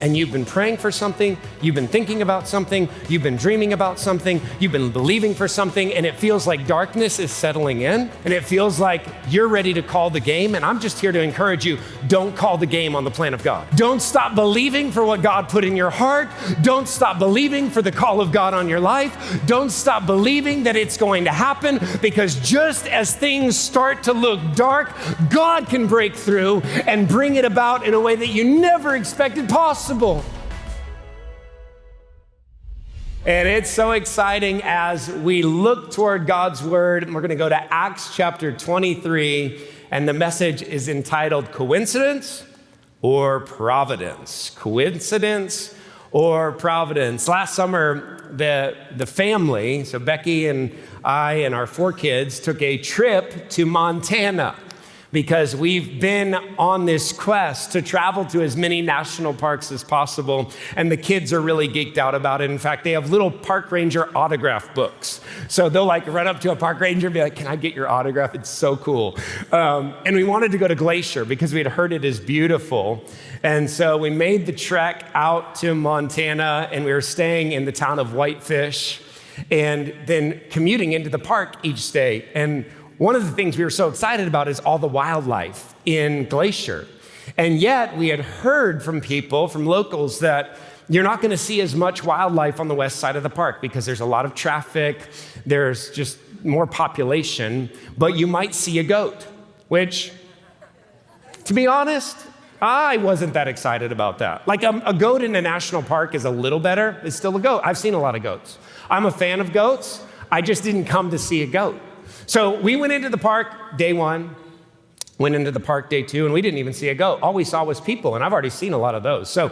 And you've been praying for something, you've been thinking about something, you've been dreaming about something, you've been believing for something, and it feels like darkness is settling in, and it feels like you're ready to call the game. And I'm just here to encourage you, don't call the game on the plan of God. Don't stop believing for what God put in your heart. Don't stop believing for the call of God on your life. Don't stop believing that it's going to happen, because just as things start to look dark, God can break through and bring it about in a way that you never expected possible. And it's so exciting as we look toward God's word. We're going to go to Acts chapter 23, and the message is entitled Coincidence or Providence? Coincidence or Providence? Last summer, the family, so Becky and I and our 4 kids, took a trip to Montana, because we've been on this quest to travel to as many national parks as possible, and the kids are really geeked out about it. In fact, they have little park ranger autograph books. So they'll run up to a park ranger and be like, "Can I get your autograph?" It's so cool. And we wanted to go to Glacier because we had heard it is beautiful. And so we made the trek out to Montana, and we were staying in the town of Whitefish and then commuting into the park each day. And one of the things we were so excited about is all the wildlife in Glacier. And yet we had heard from people, from locals, that you're not going to see as much wildlife on the west side of the park because there's a lot of traffic, there's just more population, but you might see a goat, which, to be honest, I wasn't that excited about that. A goat in a national park is a little better. It's still a goat. I've seen a lot of goats. I'm a fan of goats. I just didn't come to see a goat. So we went into the park day 1, went into the park day 2, and we didn't even see a goat. All we saw was people, and I've already seen a lot of those. So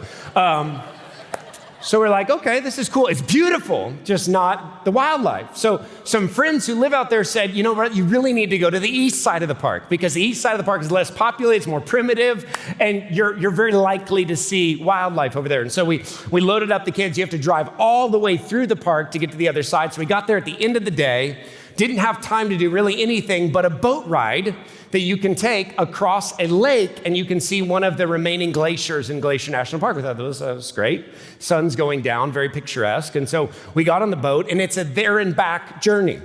we're like, okay, this is cool. It's beautiful, just not the wildlife. So some friends who live out there said, you know what, you really need to go to the east side of the park, because the east side of the park is less populated, it's more primitive, and you're very likely to see wildlife over there. And so we loaded up the kids. You have to drive all the way through the park to get to the other side. So we got there at the end of the day, didn't have time to do really anything but a boat ride that you can take across a lake, and you can see one of the remaining glaciers in Glacier National Park. We thought that was great. Sun's going down, very picturesque. And so we got on the boat, and it's a there and back journey.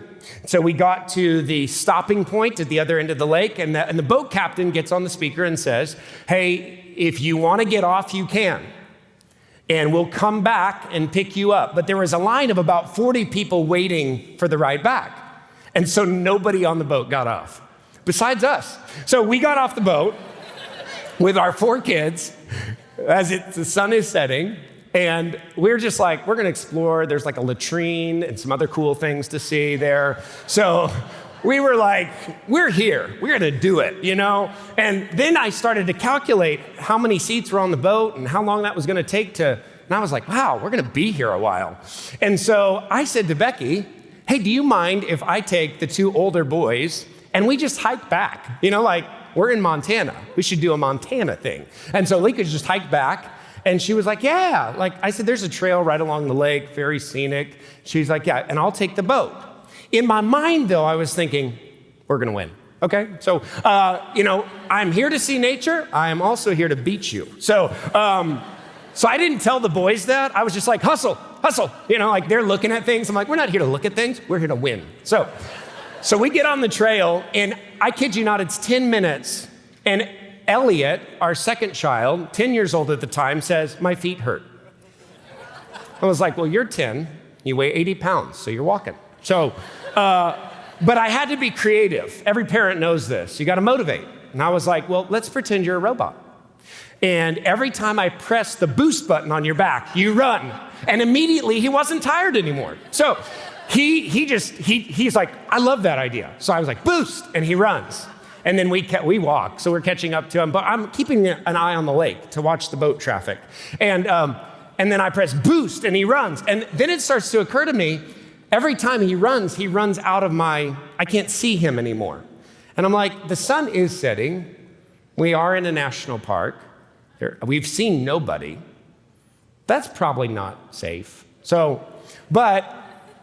So we got to the stopping point at the other end of the lake, and the boat captain gets on the speaker and says, "Hey, if you want to get off, you can. And we'll come back and pick you up." But there was a line of about 40 people waiting for the ride back. And so nobody on the boat got off, besides us. So we got off the boat with our 4 kids as the sun is setting, and we're just like, we're gonna explore. There's a latrine and some other cool things to see there. So we were like, we're here, we're gonna do it, you know? And then I started to calculate how many seats were on the boat and how long that was gonna take and I was like, wow, we're gonna be here a while. And so I said to Becky, "Hey, do you mind if I take the 2 older boys and we just hike back? We're in Montana. We should do a Montana thing." And so Lika just hiked back, and she was like, "Yeah." I said, "There's a trail right along the lake, very scenic." She's like, "Yeah, and I'll take the boat." In my mind, though, I was thinking, we're gonna win. Okay, so, I'm here to see nature. I am also here to beat you. So I didn't tell the boys that. I was just like, hustle. They're looking at things. I'm like, we're not here to look at things. We're here to win. So we get on the trail, and I kid you not, it's 10 minutes. And Elliot, our second child, 10 years old at the time, says, "My feet hurt." I was like, well, you're 10. You weigh 80 pounds, so you're walking. So, but I had to be creative. Every parent knows this. You got to motivate. And I was like, well, let's pretend you're a robot. And every time I press the boost button on your back, you run. And immediately he wasn't tired anymore. So he's like, I love that idea. So I was like, boost, and he runs. And then we walk, so we're catching up to him. But I'm keeping an eye on the lake to watch the boat traffic. And then I press boost, and he runs. And then it starts to occur to me, every time he runs out of I can't see him anymore. And I'm like, the sun is setting. We are in a national park. We've seen nobody. That's probably not safe. But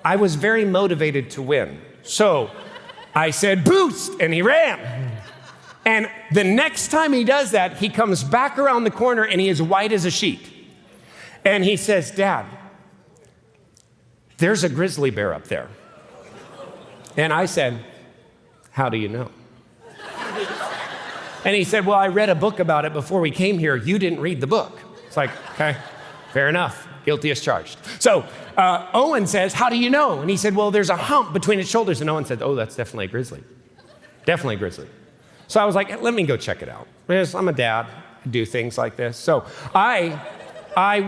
I was very motivated to win. So I said, boost, and he ran. And the next time he does that, he comes back around the corner, and he is white as a sheet. And he says, Dad, there's a grizzly bear up there. And I said, how do you know? And he said, well, I read a book about it before we came here. You didn't read the book. It's like, okay, fair enough. Guilty as charged. So Owen says, how do you know? And he said, well, there's a hump between its shoulders. And Owen said, oh, that's definitely a grizzly. Definitely a grizzly. So I was like, let me go check it out. Because I'm a dad. I do things like this. So I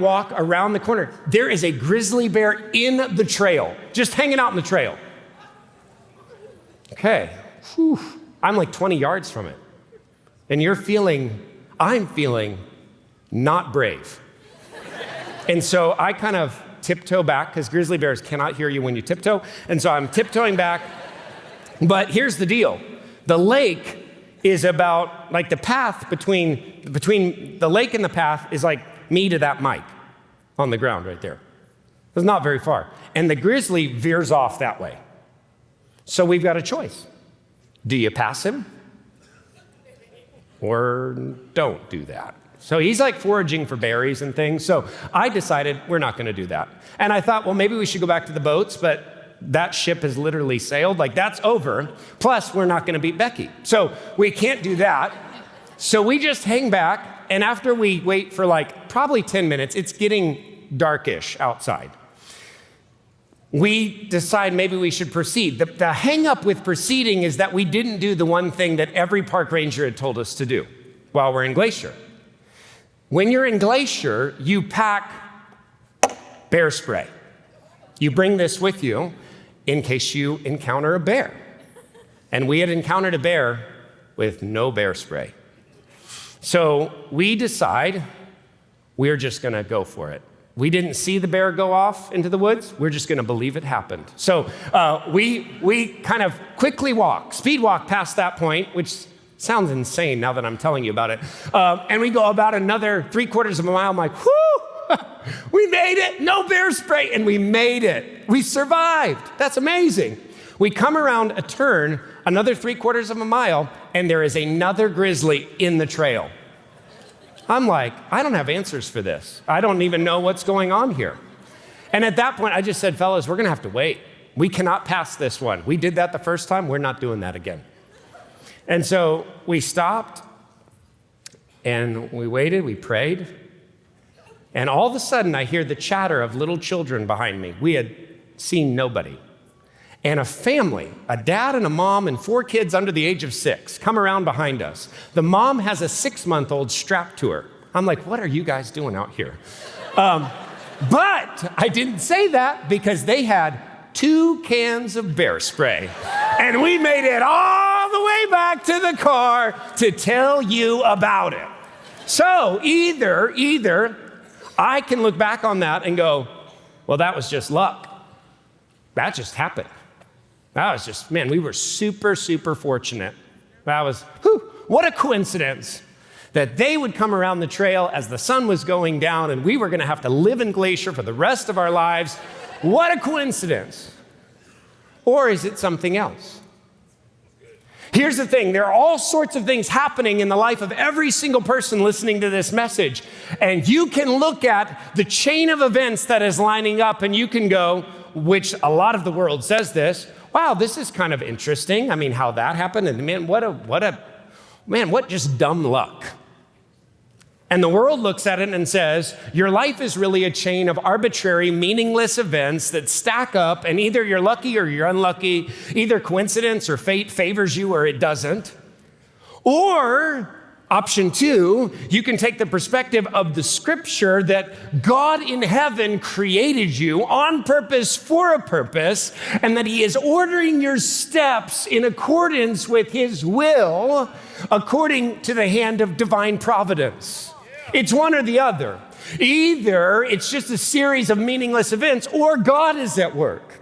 walk around the corner. There is a grizzly bear in the trail, just hanging out in the trail. Okay. Whew. I'm like 20 yards from it. And I'm feeling not brave. And so I kind of tiptoe back, because grizzly bears cannot hear you when you tiptoe. And so I'm tiptoeing back. But here's the deal. The lake is about, like the path between the lake and the path is like me to that mic on the ground right there. It's not very far. And the grizzly veers off that way. So we've got a choice. Do you pass him? Or don't do that. So he's like foraging for berries and things. So I decided we're not going to do that. And I thought, well, maybe we should go back to the boats, but that ship has literally sailed. Like, that's over. Plus, we're not going to beat Becky. So we can't do that. So we just hang back. And after we wait for like probably 10 minutes, it's getting darkish outside. We decide maybe we should proceed. The hang up with proceeding is that we didn't do the one thing that every park ranger had told us to do while we're in Glacier. When you're in Glacier, you pack bear spray. You bring this with you in case you encounter a bear. And we had encountered a bear with no bear spray. So we decide we're just gonna go for it. We didn't see the bear go off into the woods. We're just gonna believe it happened. So we kind of quickly speed walk past that point, which sounds insane now that I'm telling you about it. And we go about another 3/4 of a mile. I'm like, whoo, we made it. No bear spray. And we made it. We survived. That's amazing. We come around a turn, another 3/4 of a mile, and there is another grizzly in the trail. I'm like, I don't have answers for this. I don't even know what's going on here. And at that point, I just said, fellas, we're gonna have to wait. We cannot pass this one. We did that the first time. We're not doing that again. And so we stopped and we waited, we prayed. And all of a sudden, I hear the chatter of little children behind me. We had seen nobody. And a family, a dad and a mom and 4 kids under the age of 6, come around behind us. The mom has a 6-month-old strapped to her. I'm like, what are you guys doing out here? But I didn't say that because they had 2 cans of bear spray. And we made it all the way back to the car to tell you about it. So either I can look back on that and go, well, that was just luck. That just happened. That was just, man, we were super, super fortunate. That was, what a coincidence that they would come around the trail as the sun was going down and we were gonna have to live in Glacier for the rest of our lives. What a coincidence. Or is it something else? Here's the thing, there are all sorts of things happening in the life of every single person listening to this message. And you can look at the chain of events that is lining up and you can go, which a lot of the world says this, wow, this is kind of interesting. I mean, how that happened, and man, what just dumb luck. And the world looks at it and says, your life is really a chain of arbitrary, meaningless events that stack up, and either you're lucky or you're unlucky, either coincidence or fate favors you or it doesn't. Or option 2, you can take the perspective of the scripture that God in heaven created you on purpose for a purpose, and that he is ordering your steps in accordance with his will, according to the hand of divine providence. It's one or the other. Either it's just a series of meaningless events, or God is at work.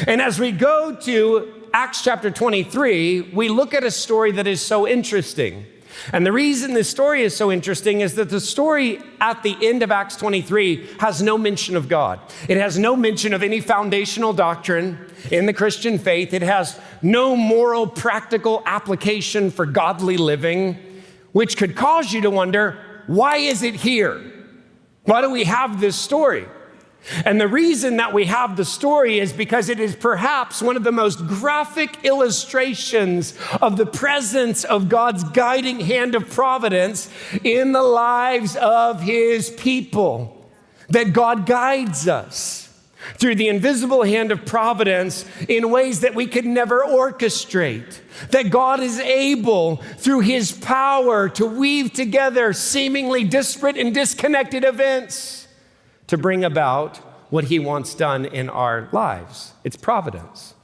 And as we go to Acts chapter 23, we look at a story that is so interesting. And the reason this story is so interesting is that the story at the end of Acts 23 has no mention of God. It has no mention of any foundational doctrine in the Christian faith. It has no moral, practical application for godly living, which could cause you to wonder, why is it here? Why do we have this story? And the reason that we have the story is because it is perhaps one of the most graphic illustrations of the presence of God's guiding hand of providence in the lives of his people. That God guides us through the invisible hand of providence in ways that we could never orchestrate. That God is able, through his power, to weave together seemingly disparate and disconnected events to bring about what he wants done in our lives. It's providence.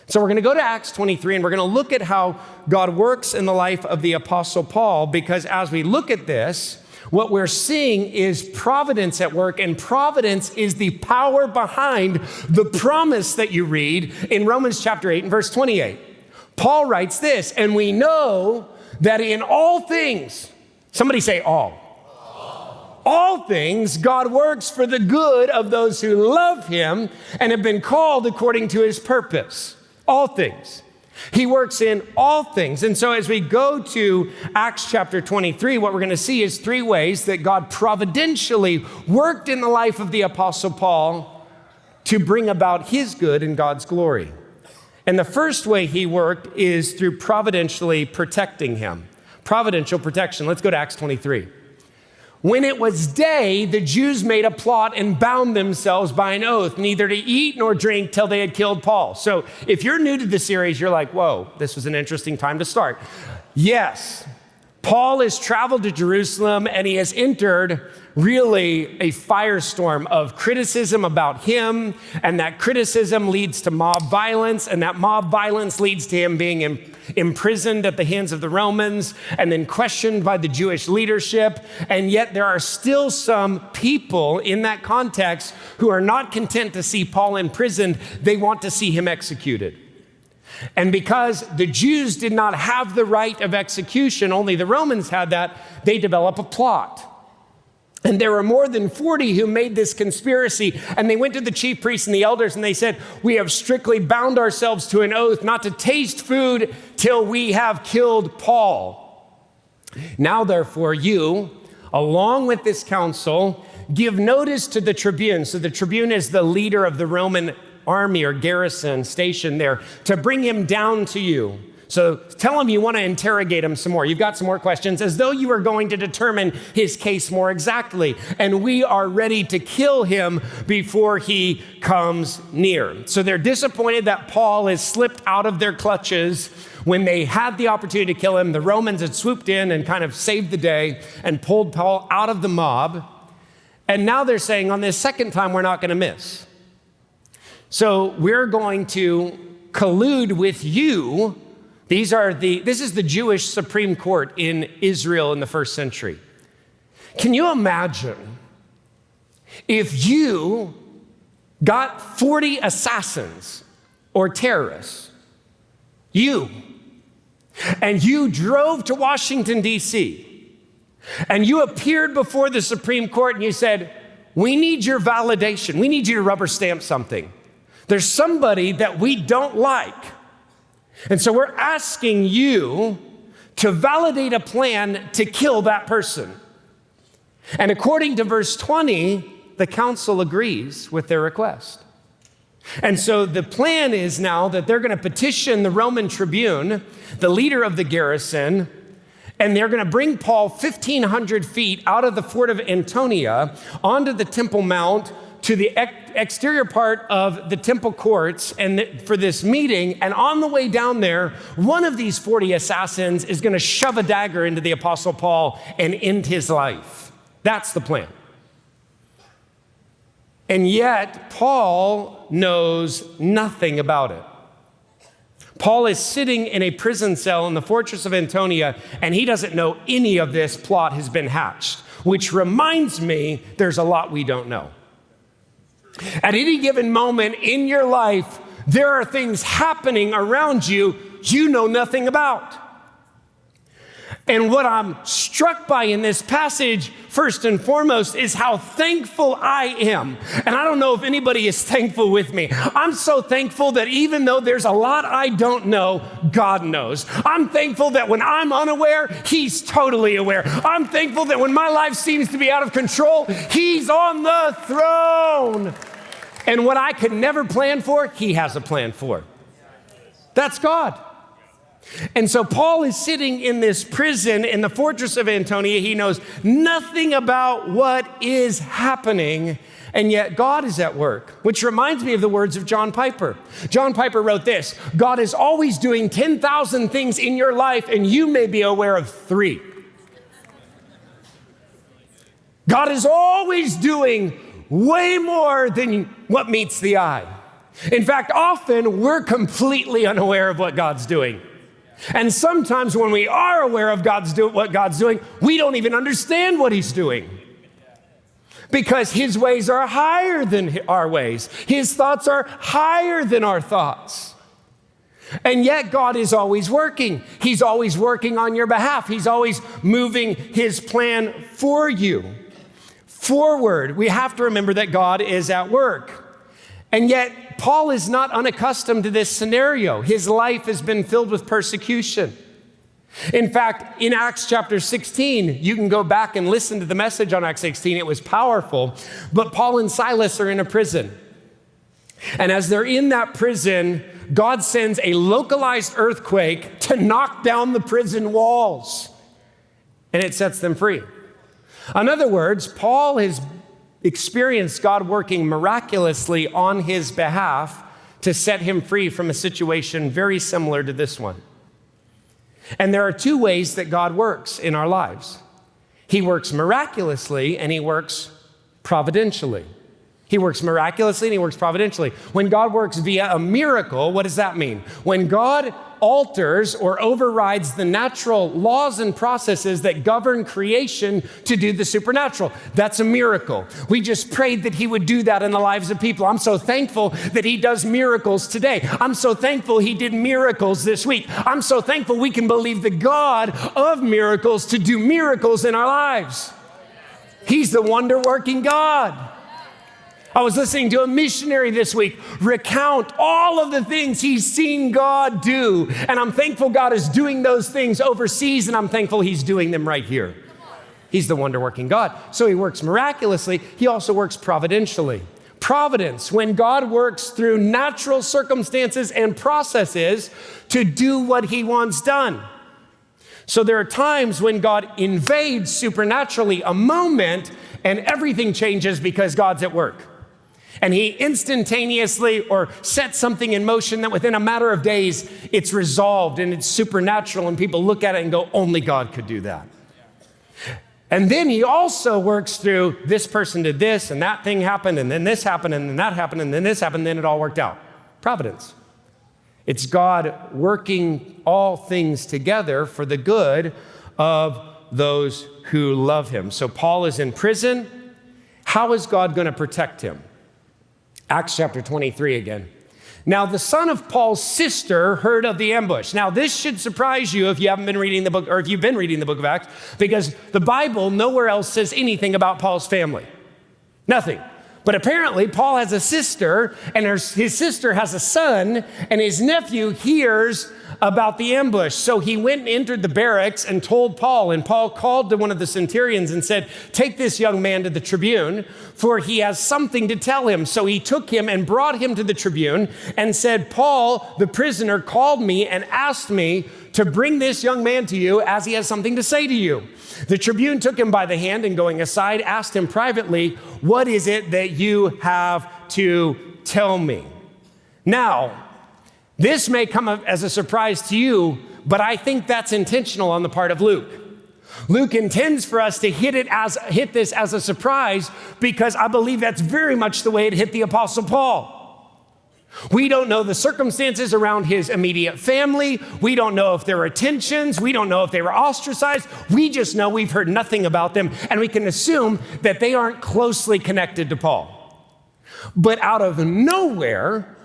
So we're going to go to Acts 23, and we're going to look at how God works in the life of the Apostle Paul, because as we look at this, what we're seeing is providence at work, and providence is the power behind the promise that you read in Romans chapter 8 and verse 28. Paul writes this, and we know that in all things, somebody say all things, God works for the good of those who love him and have been called according to his purpose. All things. He works in all things. And so as we go to Acts chapter 23, what we're going to see is three ways that God providentially worked in the life of the Apostle Paul to bring about his good and God's glory. And the first way he worked is through providentially protecting him. Providential protection. Let's go to Acts 23. When it was day, the Jews made a plot and bound themselves by an oath, neither to eat nor drink till they had killed Paul. So if you're new to the series, you're like, whoa, this was an interesting time to start. Yes, Paul has traveled to Jerusalem and he has entered really a firestorm of criticism about him, and that criticism leads to mob violence, and that mob violence leads to him being imprisoned at the hands of the Romans and then questioned by the Jewish leadership. And yet there are still some people in that context who are not content to see Paul imprisoned. They want to see him executed. And because the Jews did not have the right of execution, only the Romans had that, they develop a plot. And there were more than 40 who made this conspiracy, and they went to the chief priests and the elders and they said, we have strictly bound ourselves to an oath not to taste food till we have killed Paul. Now therefore you, along with this council, give notice to the tribune. So the tribune is the leader of the Roman army or garrison stationed there, to bring him down to you. So tell him you want to interrogate him some more. You've got some more questions, as though you were going to determine his case more exactly. And we are ready to kill him before he comes near. So they're disappointed that Paul has slipped out of their clutches. When they had the opportunity to kill him, the Romans had swooped in and kind of saved the day and pulled Paul out of the mob. And now they're saying, on this second time, we're not going to miss. So we're going to collude with you. This is the Jewish Supreme Court in Israel in the first century. Can you imagine if you got 40 assassins or terrorists, and you drove to Washington, D.C., and you appeared before the Supreme Court and you said, we need your validation. We need you to rubber stamp something. There's somebody that we don't like. And so we're asking you to validate a plan to kill that person. And according to verse 20, the council agrees with their request. And so the plan is now that they're going to petition the Roman tribune, the leader of the garrison, and they're going to bring Paul 1,500 feet out of the fort of Antonia onto the Temple Mount to the exterior part of the temple courts and for this meeting. And on the way down there, one of these 40 assassins is going to shove a dagger into the Apostle Paul and end his life. That's the plan. And yet, Paul knows nothing about it. Paul is sitting in a prison cell in the fortress of Antonia, and he doesn't know any of this plot has been hatched, which reminds me there's a lot we don't know. At any given moment in your life, there are things happening around you you know nothing about. And what I'm struck by in this passage, first and foremost, is how thankful I am. And I don't know if anybody is thankful with me. I'm so thankful that even though there's a lot I don't know, God knows. I'm thankful that when I'm unaware, He's totally aware. I'm thankful that when my life seems to be out of control, He's on the throne. And what I could never plan for, He has a plan for. That's God. And so Paul is sitting in this prison in the fortress of Antonia. He knows nothing about what is happening, and yet God is at work, which reminds me of the words of John Piper. John Piper wrote this: God is always doing 10,000 things in your life, and you may be aware of 3. God is always doing way more than what meets the eye. In fact, often we're completely unaware of what God's doing. And sometimes when we are aware of what God's doing, we don't even understand what He's doing. Because His ways are higher than our ways. His thoughts are higher than our thoughts. And yet God is always working. He's always working on your behalf. He's always moving His plan for you forward. We have to remember that God is at work. And yet, Paul is not unaccustomed to this scenario. His life has been filled with persecution. In fact, in Acts chapter 16, you can go back and listen to the message on Acts 16. It was powerful. But Paul and Silas are in a prison. And as they're in that prison, God sends a localized earthquake to knock down the prison walls. And it sets them free. In other words, Paul has experienced God working miraculously on his behalf to set him free from a situation very similar to this one. And there are 2 ways that God works in our lives. He works miraculously and He works providentially. He works miraculously and He works providentially. When God works via a miracle, what does that mean? When God alters or overrides the natural laws and processes that govern creation to do the supernatural, that's a miracle. We just prayed that He would do that in the lives of people. I'm so thankful that He does miracles today. I'm so thankful He did miracles this week. I'm so thankful we can believe the God of miracles to do miracles in our lives. He's the wonder-working God. I was listening to a missionary this week recount all of the things he's seen God do. And I'm thankful God is doing those things overseas, and I'm thankful He's doing them right here. He's the wonder-working God. So He works miraculously. He also works providentially. Providence, when God works through natural circumstances and processes to do what He wants done. So there are times when God invades supernaturally a moment and everything changes because God's at work. And He instantaneously or sets something in motion that within a matter of days, it's resolved and it's supernatural, and people look at it and go, only God could do that. And then He also works through this person did this, and that thing happened, and then this happened, and then that happened, and then this happened, and then it all worked out. Providence. It's God working all things together for the good of those who love Him. So Paul is in prison. How is God going to protect him? Acts chapter 23 again. Now, the son of Paul's sister heard of the ambush. Now, this should surprise you if you haven't been reading the book, or if you've been reading the book of Acts, because the Bible nowhere else says anything about Paul's family. Nothing. But apparently, Paul has a sister, and his sister has a son, and his nephew hears about the ambush. So he went and entered the barracks and told Paul, and Paul called to one of the centurions and said, take this young man to the tribune, for he has something to tell him. So he took him and brought him to the tribune and said, Paul, the prisoner, called me and asked me to bring this young man to you as he has something to say to you. The tribune took him by the hand and going aside, asked him privately, what is it that you have to tell me? Now, this may come as a surprise to you, but I think that's intentional on the part of Luke. Luke intends for us to hit this as a surprise, because I believe that's very much the way it hit the Apostle Paul. We don't know the circumstances around his immediate family. We don't know if there were tensions. We don't know if they were ostracized. We just know we've heard nothing about them, and we can assume that they aren't closely connected to Paul. But out of nowhere,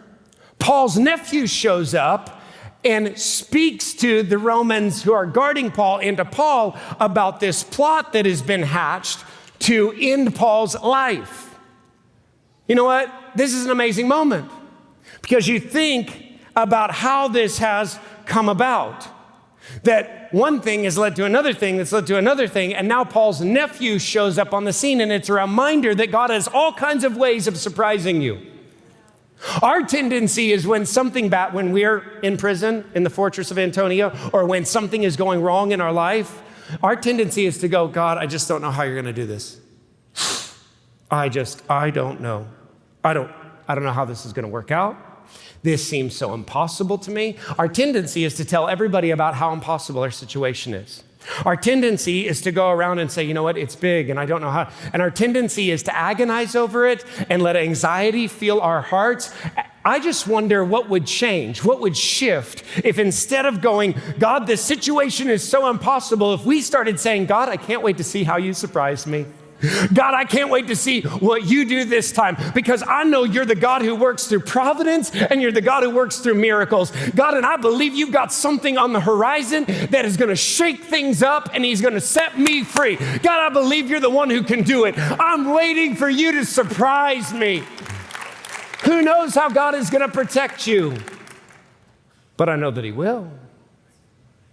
Paul's nephew shows up and speaks to the Romans who are guarding Paul and to Paul about this plot that has been hatched to end Paul's life. You know what? This is an amazing moment because you think about how this has come about. That one thing has led to another thing that's led to another thing, and now Paul's nephew shows up on the scene, and it's a reminder that God has all kinds of ways of surprising you. Our tendency is when when we're in prison in the fortress of Antonia, or when something is going wrong in our life, our tendency is to go, God, I just don't know how you're going to do this. I don't know. I don't know how this is going to work out. This seems so impossible to me. Our tendency is to tell everybody about how impossible our situation is. Our tendency is to go around and say, you know what, it's big and I don't know how. And our tendency is to agonize over it and let anxiety fill our hearts. I just wonder what would change, what would shift if instead of going, God, this situation is so impossible, if we started saying, God, I can't wait to see how you surprise me. God, I can't wait to see what you do this time because I know you're the God who works through providence and you're the God who works through miracles. God, and I believe you've got something on the horizon that is going to shake things up and he's going to set me free. God, I believe you're the one who can do it. I'm waiting for you to surprise me. Who knows how God is going to protect you? But I know that he will.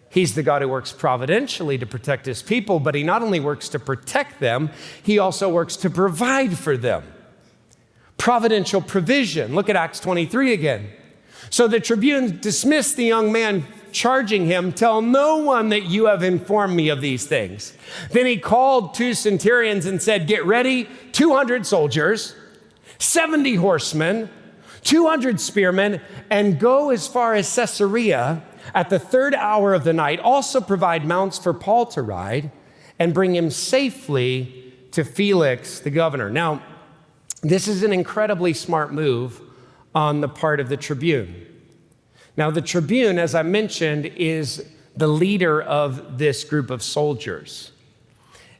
He's the God who works providentially to protect his people, but he not only works to protect them, he also works to provide for them. Providential provision. Look at Acts 23 again. So the tribune dismissed the young man, charging him, tell no one that you have informed me of these things. Then he called 2 centurions and said, get ready, 200 soldiers, 70 horsemen, 200 spearmen, and go as far as Caesarea. At the 3rd hour of the night, also provide mounts for Paul to ride and bring him safely to Felix, the governor. Now, this is an incredibly smart move on the part of the tribune. Now, the tribune, as I mentioned, is the leader of this group of soldiers.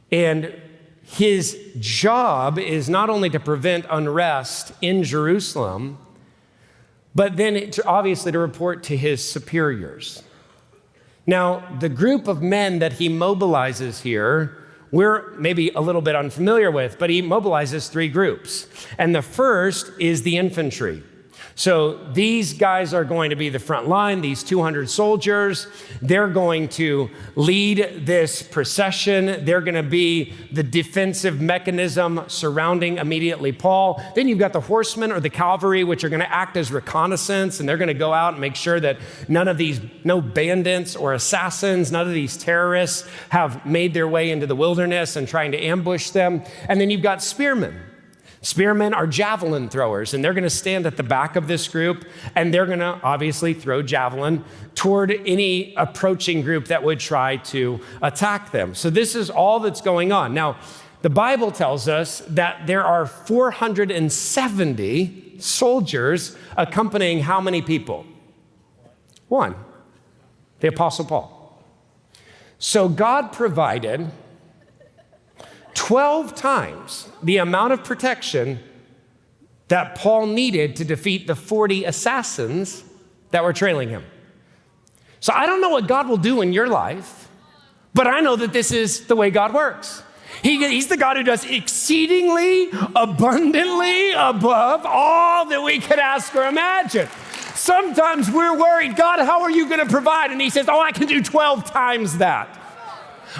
And his job is not only to prevent unrest in Jerusalem, but then obviously to report to his superiors. Now, the group of men that he mobilizes here, we're maybe a little bit unfamiliar with, but he mobilizes 3 groups. And the first is the infantry. So these guys are going to be the front line, these 200 soldiers. They're going to lead this procession. They're going to be the defensive mechanism surrounding immediately Paul. Then you've got the horsemen or the cavalry, which are going to act as reconnaissance, and they're going to go out and make sure that no bandits or assassins, none of these terrorists have made their way into the wilderness and trying to ambush them. And then you've got spearmen. Spearmen are javelin throwers, and they're going to stand at the back of this group, and they're going to obviously throw javelin toward any approaching group that would try to attack them. So this is all that's going on. Now, the Bible tells us that there are 470 soldiers accompanying how many people? 1, the Apostle Paul. So God provided 12 times the amount of protection that Paul needed to defeat the 40 assassins that were trailing him. So I don't know what God will do in your life, but I know that this is the way God works. He's the God who does exceedingly abundantly above all that we could ask or imagine. Sometimes we're worried, God, how are you going to provide? And he says, I can do 12 times that.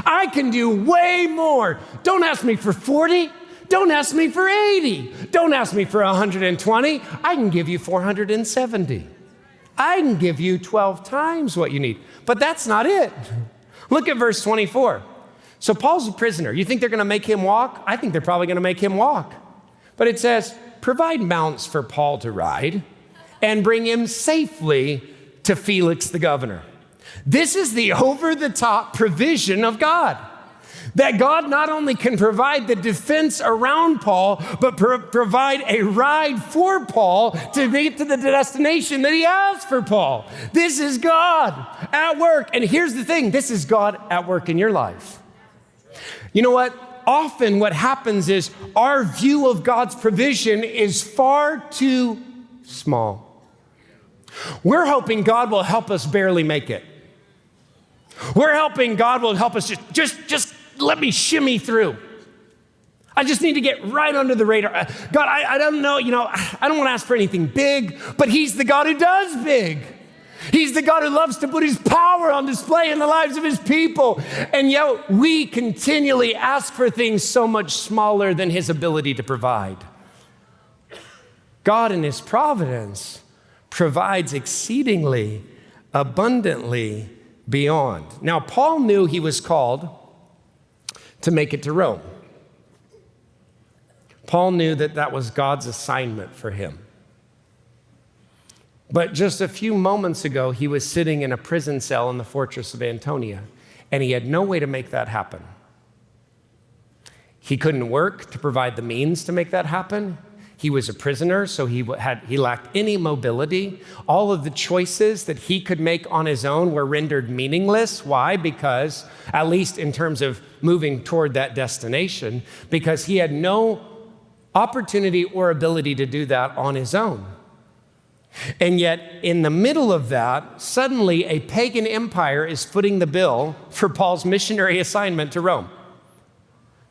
I can do way more. Don't ask me for 40. Don't ask me for 80. Don't ask me for 120. I can give you 470. I can give you 12 times what you need. But that's not it. Look at verse 24. So Paul's a prisoner. You think they're going to make him walk? I think they're probably going to make him walk. But it says, provide mounts for Paul to ride and bring him safely to Felix the governor. This is the over-the-top provision of God. That God not only can provide the defense around Paul, but provide a ride for Paul to get to the destination that he has for Paul. This is God at work. And here's the thing, this is God at work in your life. You know what? Often what happens is our view of God's provision is far too small. We're hoping God will help us barely make it. We're hoping God will help us just let me shimmy through. I just need to get right under the radar. God, I don't know, I don't want to ask for anything big, but he's the God who does big. He's the God who loves to put his power on display in the lives of his people. And yet we continually ask for things so much smaller than his ability to provide. God in his providence provides exceedingly, abundantly beyond. Now, Paul knew he was called to make it to Rome. Paul knew that that was God's assignment for him. But just a few moments ago, he was sitting in a prison cell in the fortress of Antonia, and he had no way to make that happen. He couldn't work to provide the means to make that happen. He was a prisoner, so he lacked any mobility. All of the choices that he could make on his own were rendered meaningless. Why? Because, at least in terms of moving toward that destination, because he had no opportunity or ability to do that on his own. And yet, in the middle of that, suddenly a pagan empire is footing the bill for Paul's missionary assignment to Rome.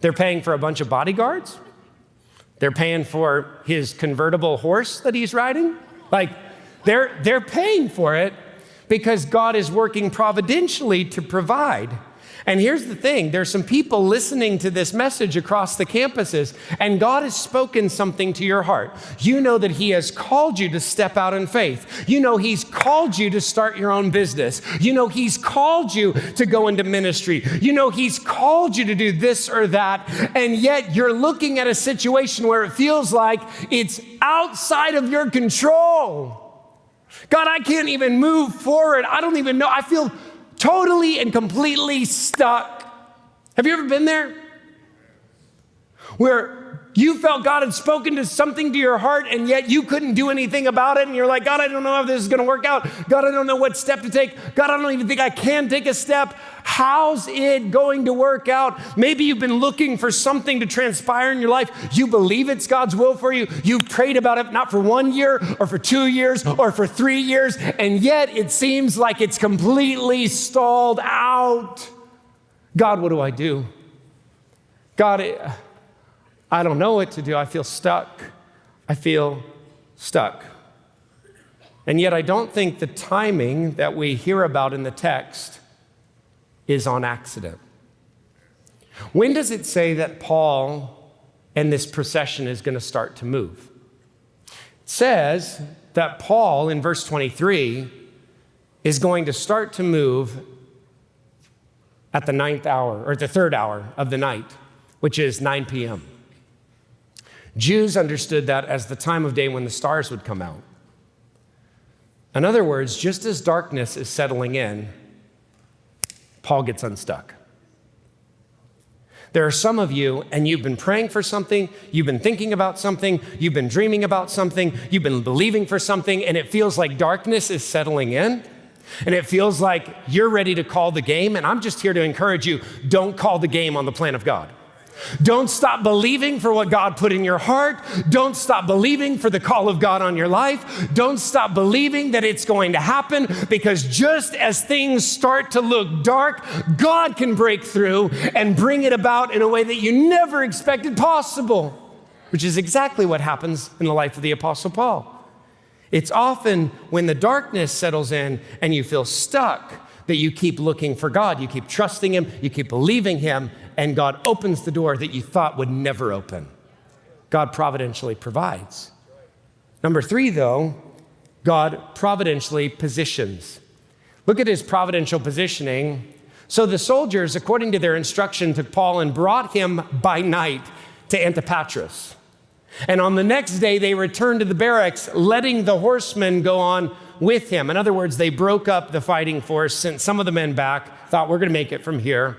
They're paying for a bunch of bodyguards. They're paying for his convertible horse that he's riding. They're paying for it because God is working providentially to provide. And here's the thing, there's some people listening to this message across the campuses, and God has spoken something to your heart. You know that he has called you to step out in faith. You know he's called you to start your own business. You know he's called you to go into ministry. You know he's called you to do this or that, and yet you're looking at a situation where it feels like it's outside of your control. God, I can't even move forward. I don't even know. I feel totally and completely stuck. Have you ever been there? Where you felt God had spoken to something to your heart and yet you couldn't do anything about it, and you're like, God, I don't know if this is going to work out. God, I don't know what step to take. God, I don't even think I can take a step. How's it going to work out? Maybe you've been looking for something to transpire in your life. You believe it's God's will for you. You've prayed about it, not for 1 year or for 2 years or for 3 years, and yet it seems like it's completely stalled out. God, what do I do? God, I don't know what to do. I feel stuck. And yet I don't think the timing that we hear about in the text is on accident. When does it say that Paul and this procession is going to start to move? It says that Paul, in verse 23, is going to start to move at the 9th hour, or the 3rd hour of the night, which is 9 p.m. Jews understood that as the time of day when the stars would come out. In other words, just as darkness is settling in, Paul gets unstuck. There are some of you, and you've been praying for something, you've been thinking about something, you've been dreaming about something, you've been believing for something, and it feels like darkness is settling in, and it feels like you're ready to call the game, and I'm just here to encourage you, don't call the game on the plan of God. Don't stop believing for what God put in your heart. Don't stop believing for the call of God on your life. Don't stop believing that it's going to happen, because just as things start to look dark, God can break through and bring it about in a way that you never expected possible, which is exactly what happens in the life of the Apostle Paul. It's often when the darkness settles in and you feel stuck that you keep looking for God, you keep trusting him, you keep believing him, and God opens the door that you thought would never open. God providentially provides. Number 3, though, God providentially positions. Look at his providential positioning. So the soldiers, according to their instruction, took Paul and brought him by night to Antipatris. And on the next day, they returned to the barracks, letting the horsemen go on with him. In other words, they broke up the fighting force, sent some of the men back, thought we're going to make it from here.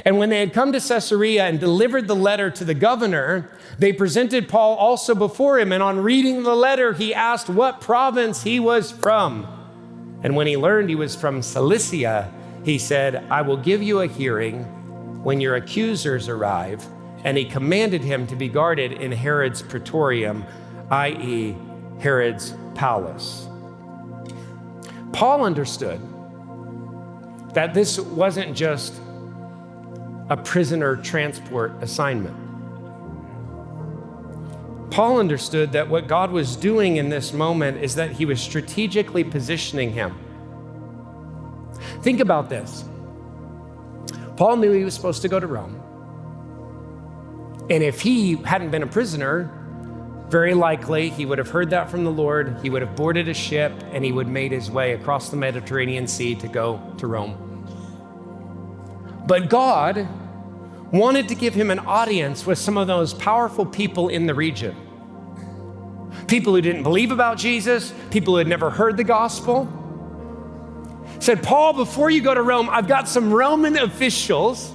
And when they had come to Caesarea and delivered the letter to the governor, they presented Paul also before him. And on reading the letter, he asked what province he was from. And when he learned he was from Cilicia, he said, I will give you a hearing when your accusers arrive. And he commanded him to be guarded in Herod's praetorium, i.e., Herod's palace. Paul understood that this wasn't just a prisoner transport assignment. Paul understood that what God was doing in this moment is that he was strategically positioning him. Think about this. Paul knew he was supposed to go to Rome. And if he hadn't been a prisoner, very likely he would have heard that from the Lord. He would have boarded a ship and he would have made his way across the Mediterranean Sea to go to Rome. But God wanted to give him an audience with some of those powerful people in the region. People who didn't believe about Jesus, people who had never heard the gospel. Said, Paul, before you go to Rome, I've got some Roman officials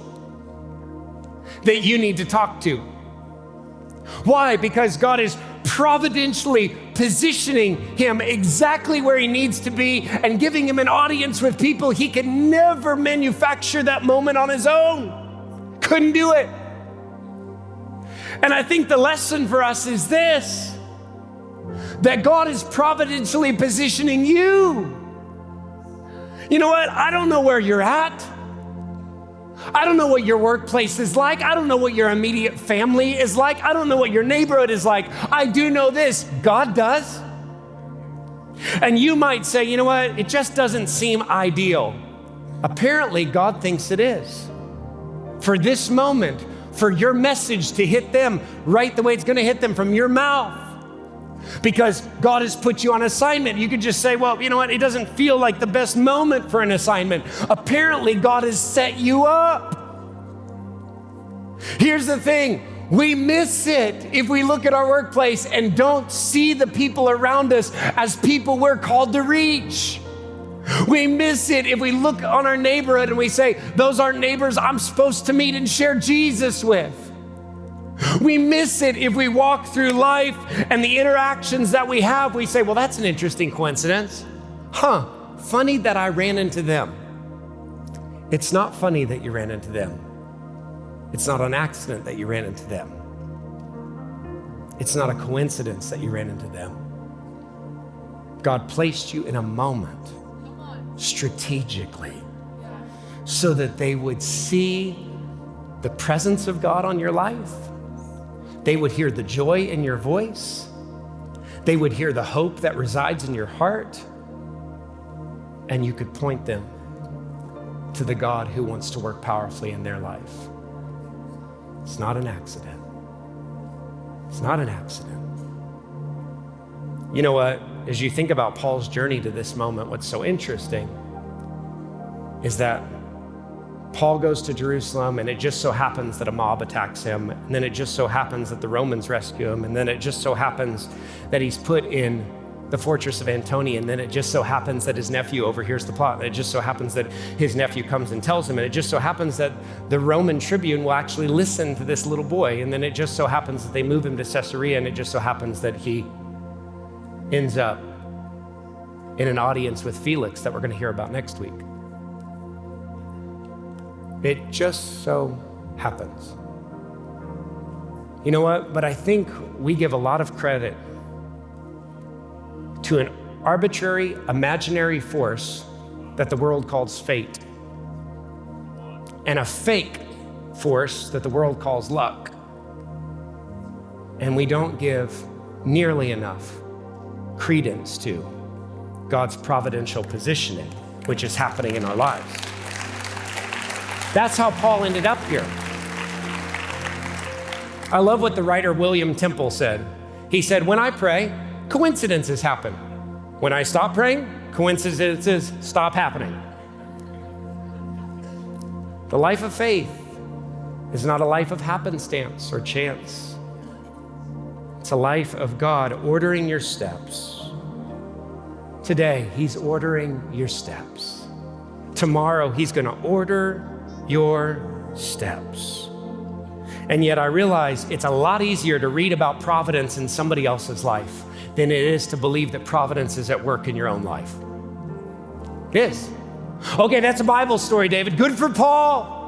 that you need to talk to. Why? Because God is providentially positioning him exactly where he needs to be and giving him an audience with people he could never manufacture that moment on his own. Couldn't do it. And I think the lesson for us is this, that God is providentially positioning you. You know what? I don't know where you're at. I don't know what your workplace is like. I don't know what your immediate family is like. I don't know what your neighborhood is like. I do know this, God does. And you might say, you know what? It just doesn't seem ideal. Apparently, God thinks it is. For this moment, for your message to hit them right the way it's going to hit them from your mouth. Because God has put you on assignment. You could just say, well, you know what? It doesn't feel like the best moment for an assignment. Apparently, God has set you up. Here's the thing. We miss it if we look at our workplace and don't see the people around us as people we're called to reach. We miss it if we look on our neighborhood and we say, those aren't neighbors I'm supposed to meet and share Jesus with. We miss it if we walk through life and the interactions that we have, we say, well, that's an interesting coincidence. Funny that I ran into them. It's not funny that you ran into them. It's not an accident that you ran into them. It's not a coincidence that you ran into them. God placed you in a moment strategically so that they would see the presence of God on your life. They would hear the joy in your voice. They would hear the hope that resides in your heart. And you could point them to the God who wants to work powerfully in their life. It's not an accident. It's not an accident. You know what? As you think about Paul's journey to this moment, what's so interesting is that Paul goes to Jerusalem, and it just so happens that a mob attacks him. And then it just so happens that the Romans rescue him. And then it just so happens that he's put in the fortress of Antonia. And then it just so happens that his nephew overhears the plot. And it just so happens that his nephew comes and tells him. And it just so happens that the Roman tribune will actually listen to this little boy. And then it just so happens that they move him to Caesarea. And it just so happens that he ends up in an audience with Felix that we're going to hear about next week. It just so happens. You know what? But I think we give a lot of credit to an arbitrary, imaginary force that the world calls fate, and a fake force that the world calls luck. And we don't give nearly enough credence to God's providential positioning, which is happening in our lives. That's how Paul ended up here. I love what the writer William Temple said. He said, when I pray, coincidences happen. When I stop praying, coincidences stop happening. The life of faith is not a life of happenstance or chance. It's a life of God ordering your steps. Today, he's ordering your steps. Tomorrow, he's going to order your steps. And yet I realize it's a lot easier to read about providence in somebody else's life than it is to believe that providence is at work in your own life. It is. Okay, that's a Bible story, David. Good for Paul.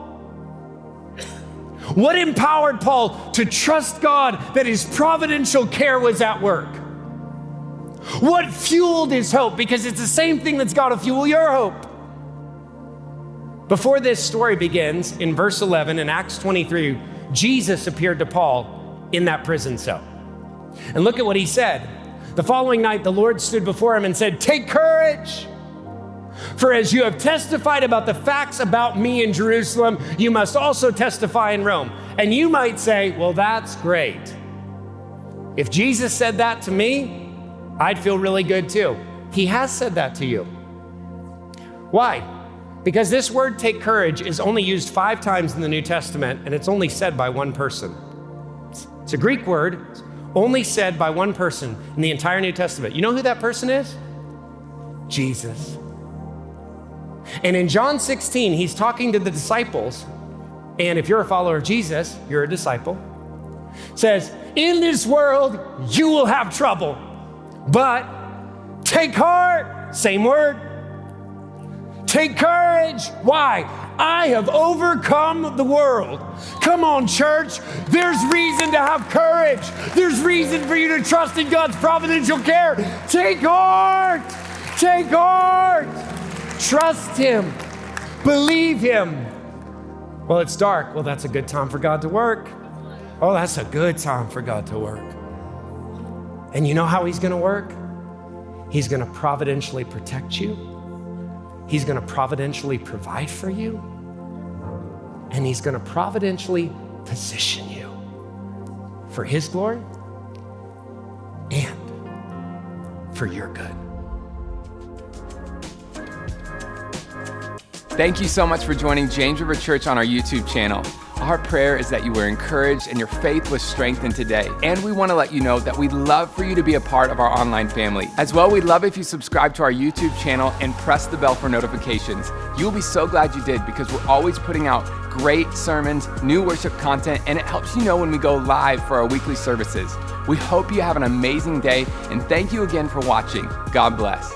What empowered Paul to trust God that his providential care was at work? What fueled his hope? Because it's the same thing that's got to fuel your hope. Before this story begins, in verse 11 in Acts 23, Jesus appeared to Paul in that prison cell. And look at what he said. The following night, the Lord stood before him and said, "Take courage, for as you have testified about the facts about me in Jerusalem, you must also testify in Rome." And you might say, well, that's great. If Jesus said that to me, I'd feel really good too. He has said that to you. Why? Because this word take courage is only used 5 times in the New Testament, and it's only said by one person. It's a Greek word, only said by one person in the entire New Testament. You know who that person is? Jesus. And in John 16, he's talking to the disciples, and if you're a follower of Jesus, you're a disciple. Says, in this world, you will have trouble, but take heart, same word. Take courage. Why? I have overcome the world. Come on, church. There's reason to have courage. There's reason for you to trust in God's providential care. Take heart. Take heart. Trust him. Believe him. Well, it's dark. Well, that's a good time for God to work. Oh, that's a good time for God to work. And you know how he's going to work? He's going to providentially protect you. He's going to providentially provide for you. And he's going to providentially position you for his glory and for your good. Thank you so much for joining James River Church on our YouTube channel. Our prayer is that you were encouraged and your faith was strengthened today. And we want to let you know that we'd love for you to be a part of our online family. As well, we'd love if you subscribe to our YouTube channel and press the bell for notifications. You'll be so glad you did, because we're always putting out great sermons, new worship content, and it helps you know when we go live for our weekly services. We hope you have an amazing day, and thank you again for watching. God bless.